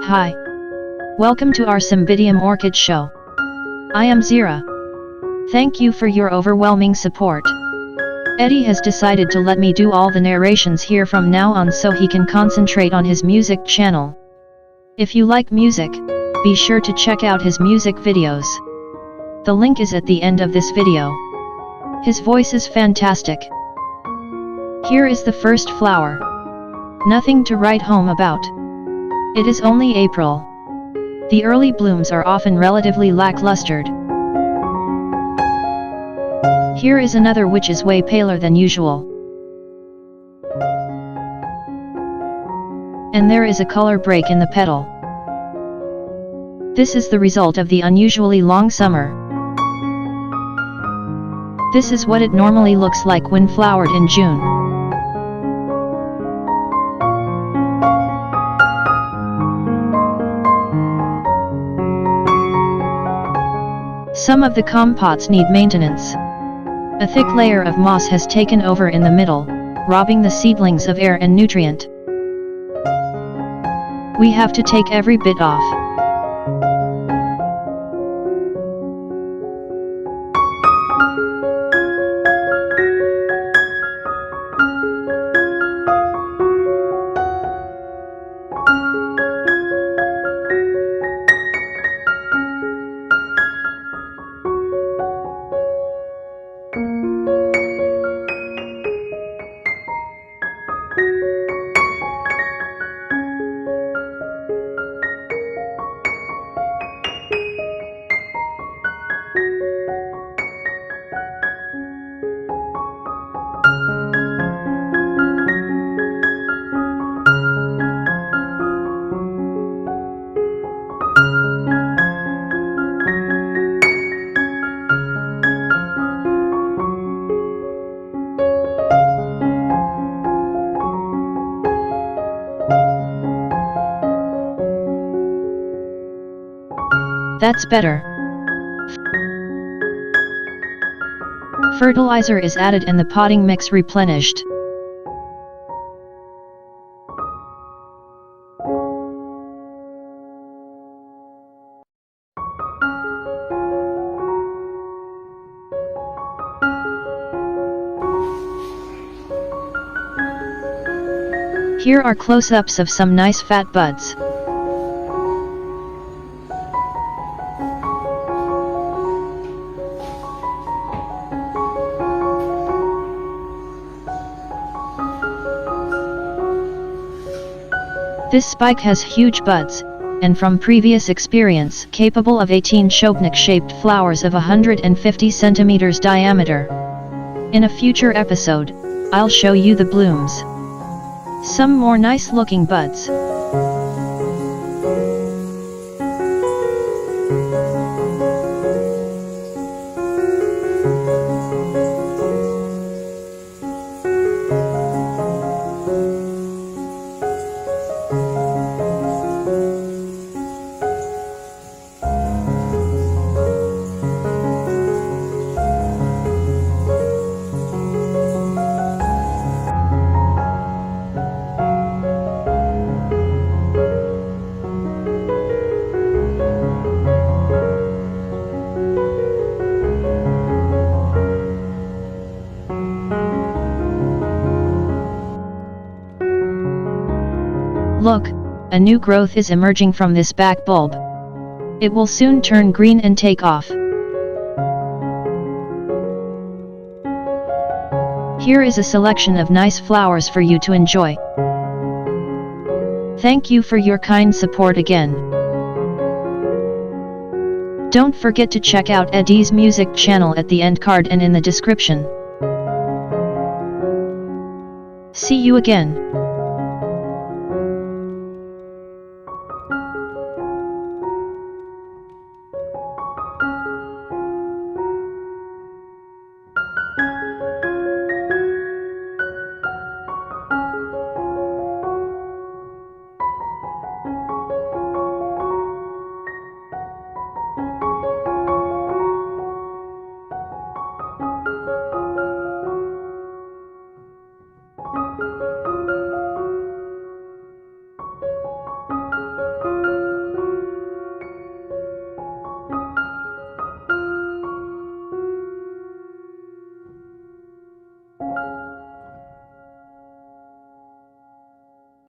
Hi. Welcome to our Cymbidium Orchid show. I am Zira. Thank you for your overwhelming support. Eddie has decided to let me do all the narrations here from now on so he can concentrate on his music channel. If you like music, be sure to check out his music videos. The link is at the end of this video. His voice is fantastic. Here is the first flower. Nothing to write home about. It is only April. The early blooms are often relatively lacklustered. Here is another which is way paler than usual. And there is a color break in the petal. This is the result of the unusually long summer. This is what it normally looks like when flowered in June. Some of the compots need maintenance. A thick layer of moss has taken over in the middle, robbing the seedlings of air and nutrient. We have to take every bit off. That's better. Fertilizer is added and the potting mix replenished. Here are close-ups of some nice fat buds. This spike has huge buds, and from previous experience capable of 18 shobnik-shaped flowers of 150 centimeters diameter. In a future episode, I'll show you the blooms. Some more nice-looking buds. Look, a new growth is emerging from this back bulb. It will soon turn green and take off. Here is a selection of nice flowers for you to enjoy. Thank you for your kind support again. Don't forget to check out Eddie's music channel at the end card and in the description. See you again.